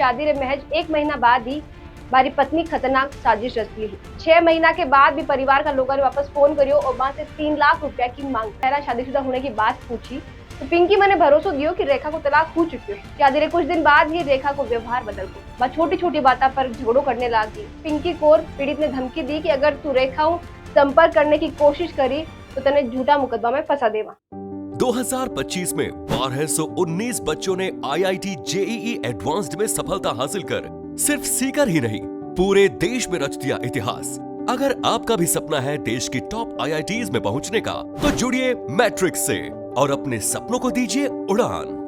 शादी रे महज 1 महीना बाद ही मारी पत्नी खतरनाक साजिश रच ली। 6 महीना के बाद भी परिवार का लोगों ने वापस फोन करियो और वहां से 3 लाख रुपया की मांग पहला शादीशुदा होने की बात पूछी तो पिंकी मैंने भरोसा दियो कि रेखा को तलाक हो चुकी है। शादी रे कुछ दिन बाद ही रेखा को व्यवहार बदल गयो। वह छोटी छोटी बातों पर झगड़ो करने लगी। पिंकी को पीड़ित ने धमकी दी कि अगर तू रेखा संपर्क करने की कोशिश करी तो तने झूठा मुकदमा में फंसा देवा। 2025 में 1219 बच्चों ने IIT JEE एडवांस्ड में सफलता हासिल कर सिर्फ सीकर ही नहीं पूरे देश में रच दिया इतिहास। अगर आपका भी सपना है देश की टॉप IITs में पहुंचने का, तो जुड़िए मैट्रिक्स से और अपने सपनों को दीजिए उड़ान।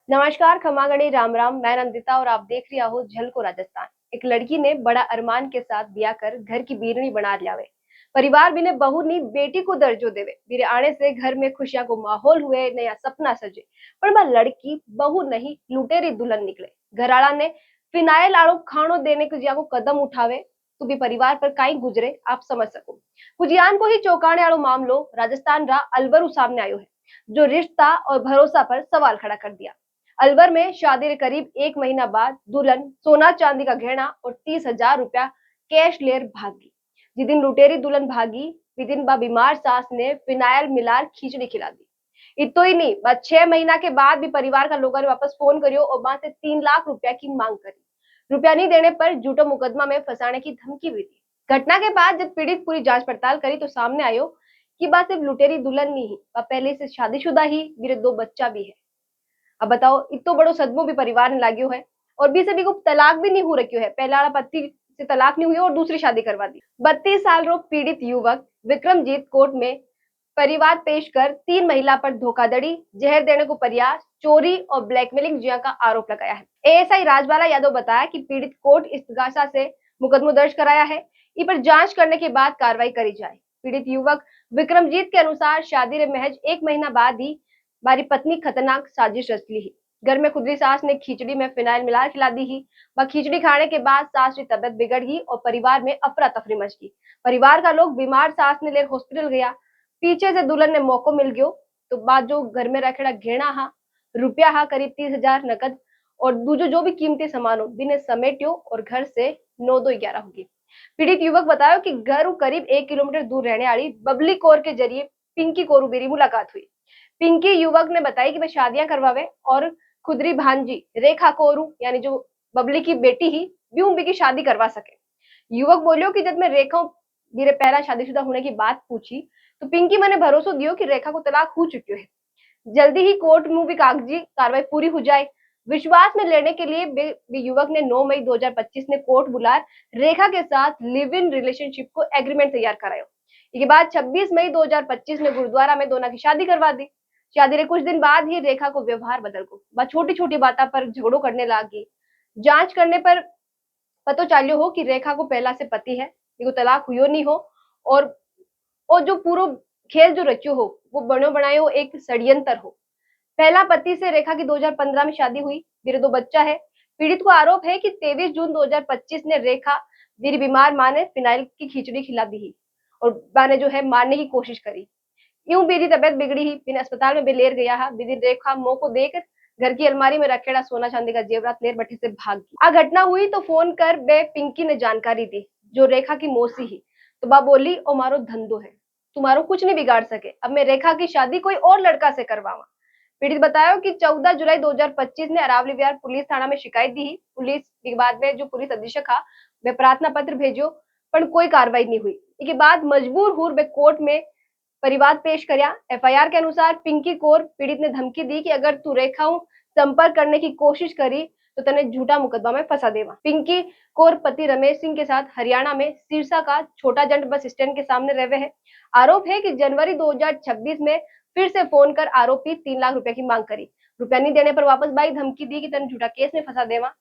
नमस्कार, खमागणी राम राम। मैं नंदिता और आप देख रही हो झलको राजस्थान। एक लड़की ने बड़ा अरमान के साथ ब्याह कर घर की बीरनी बना लिया वे। परिवार भी ने बहू नी बेटी को दर्जो देवे। मेरे आने से घर में खुशियां को माहौल हुए, नया सपना सजे। पर मैं लड़की बहू नहीं लुटेरी दुल्हन निकले। घराड़ा ने फिनाइल आड़ो खानो देने को जिया को कदम उठावे तो भी परिवार पर काई गुजरे आप समझ सको। कुजियान को ही चौंकाने वालो मामलो राजस्थान रा अलवर सामने आयो है, जो रिश्ता और भरोसा पर सवाल खड़ा कर दिया। अलवर में शादी के करीब 1 महीना बाद दुल्हन सोना चांदी का गहना और 30,000 रुपया कैश लेकर भागी। जिस दिन लुटेरी दुल्हन भागी विदिन बा बीमार सास ने फिनाइल मिलार खिचड़ी खिला दी। इतो ही नहीं, बस 6 महीना के बाद भी परिवार का लोगों ने वापस फोन करियो और वहां से 3 लाख रुपया की मांग करी। रुपया नहीं देने पर झूठो मुकदमा में फंसाने की धमकी भी दी। घटना के बाद जब पीड़ित पूरी जांच पड़ताल करी तो सामने आयो कि बात सिर्फ लुटेरी दुल्हन नहीं, वह पहले से शादीशुदा ही, मेरे 2 बच्चा भी है। अब बताओ, इतो बड़ो सदमो भी परिवार ने लाग्यो है और भी सभी को तलाक भी नहीं हो रखियो है। पहला वाला पति से तलाक नहीं हुई और दूसरी शादी करवा दी। 32 साल रो पीड़ित युवक विक्रमजीत कोर्ट में परिवार पेश कर 3 महिला पर धोखाधड़ी, जहर देने को प्रयास, चोरी और ब्लैकमेलिंग जिया का आरोप लगाया है। एएसआई राजबाला यादव बताया कि पीड़ित कोर्ट इस्तगासा से मुकदमा दर्ज कराया है। इस पर जांच करने के बाद कार्रवाई करी जाए। पीड़ित युवक विक्रमजीत के अनुसार शादी रे महज 1 महीना बाद ही मारी पत्नी खतरनाक साजिश रच ली। घर में खुदरी सास ने खिचड़ी में फिनाइल मिलाकर खिला दी ही। वह खिचड़ी खाने के बाद सास की तबियत बिगड़ गई और परिवार में अफरा तफरी मच गई। परिवार का लोग बीमार सास ने लेकर हॉस्पिटल गया। पीछे से दुल्हन ने मौको मिल गयो तो बाद जो घर में रखेड़ा घेना हा, रुपया हा करीब 30,000 नकद और दूजो जो भी कीमती सामान हो बिने समेटियो और घर से 9-2-11 होगी। पीड़ित युवक बतायो कि घर करीब 1 किलोमीटर दूर रहने वाली बबली कौर के जरिए पिंकी कोरू मेरी मुलाकात हुई। पिंकी युवक ने बताई कि मैं शादियां करवावे और खुदरी भांजी रेखा कोरू यानी जो बबली की बेटी ही भी की शादी करवा सके। युवक बोलियो कि जब मैं रेखा मेरे पहला शादीशुदा होने की बात पूछी तो पिंकी मैंने भरोसा दियो कि रेखा को तलाक हो चुकी है। जल्दी ही कोर्ट में भी कागजी कार्रवाई पूरी हो जाए। विश्वास में लेने के लिए युवक ने 9 मई 2025 ने कोर्ट बुला रेखा के साथ लिव इन रिलेशनशिप को एग्रीमेंट तैयार करायो। इसके बाद 26 मई 2025 में गुरुद्वारा में दोनों की शादी करवा दी। शादी के कुछ दिन बाद ही रेखा को व्यवहार बदल गो। वह छोटी छोटी बातों पर झगड़ो करने लगी। जांच करने पर पतो चाल्यो हो कि रेखा को पहला से पति है, इको तलाक हुयो नहीं हो और जो पूरा खेल जो रच्यो हो वो बनो बनायो एक षड्यंत्र हो। पहला पति से रेखा की 2015 में शादी हुई, मेरे 2 बच्चा है। पीड़ित को आरोप है कि 23 जून 2025 ने रेखा मेरी बीमार मां ने फिनाइल की खिचड़ी खिला दी और मां ने जो है मारने की कोशिश करी। यूं मेरी तबियत बिगड़ी ही, बिन अस्पताल में बेलेर गया हा। बिदिन रेखा मोह को देकर घर की अलमारी में रखेड़ा सोना चांदी का जेवरात लेर बट्टी से भाग गई। आ घटना हुई तो फोन कर बे पिंकी ने जानकारी दी, जो रेखा की मौसी ही। तो बा बोली ओ मारो धंधो है, तुम्हारो कुछ नहीं बिगाड़ सके। अब मैं रेखा की शादी कोई और लड़का से करवावा। पीड़ित बताया कि 14 जुलाई 2025 ने अरावली विहार पुलिस थाना में शिकायत दी। पुलिस के बाद में जो पुलिस अधीक्षक था वे प्रार्थना पत्र भेजो पर कोई कार्रवाई नहीं हुई। इसके बाद मजबूर हुर वे कोर्ट में परिवार पेश करया। एफआईआर के अनुसार पिंकी कौर पीड़ित ने धमकी दी कि अगर तू रेखा संपर्क करने की कोशिश करी तो तने झूठा मुकदमा में फंसा देवा। पिंकी कौर पति रमेश सिंह के साथ हरियाणा में सिरसा का छोटा जंड बस स्टैंड के सामने रहे है। आरोप है कि जनवरी 2026 में फिर से फोन कर आरोपी 3 लाख रुपए की मांग करी। रुपया नहीं देने पर वापस बाई धमकी दी कि तने झूठा केस में फंसा देवा।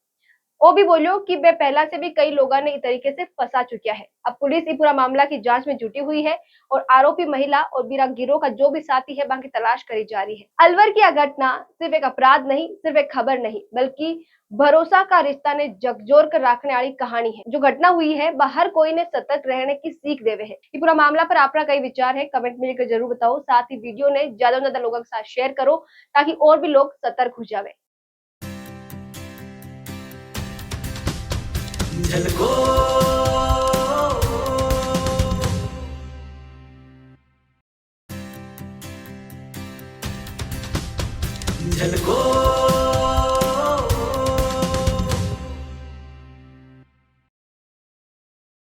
वो भी बोलियो कि वे पहला से भी कई लोगों ने इस तरीके से फंसा चुकिया है। अब पुलिस ये पूरा मामला की जांच में जुटी हुई है और आरोपी महिला और बीरा गिरोह का जो भी साथी है बाकी तलाश करी जा रही है। अलवर की यह घटना सिर्फ एक अपराध नहीं, सिर्फ एक खबर नहीं, बल्कि भरोसा का रिश्ता ने जगजोर कर रखने वाली कहानी है। जो घटना हुई है हर कोई ने सतर्क रहने की सीख देवे है। ये पूरा मामला पर आपका कई विचार है, कमेंट में लिखकर जरूर बताओ। साथ ही वीडियो ने ज्यादा से ज्यादा लोगों के साथ शेयर करो ताकि और भी लोग सतर्क हो जावे। झलको झलको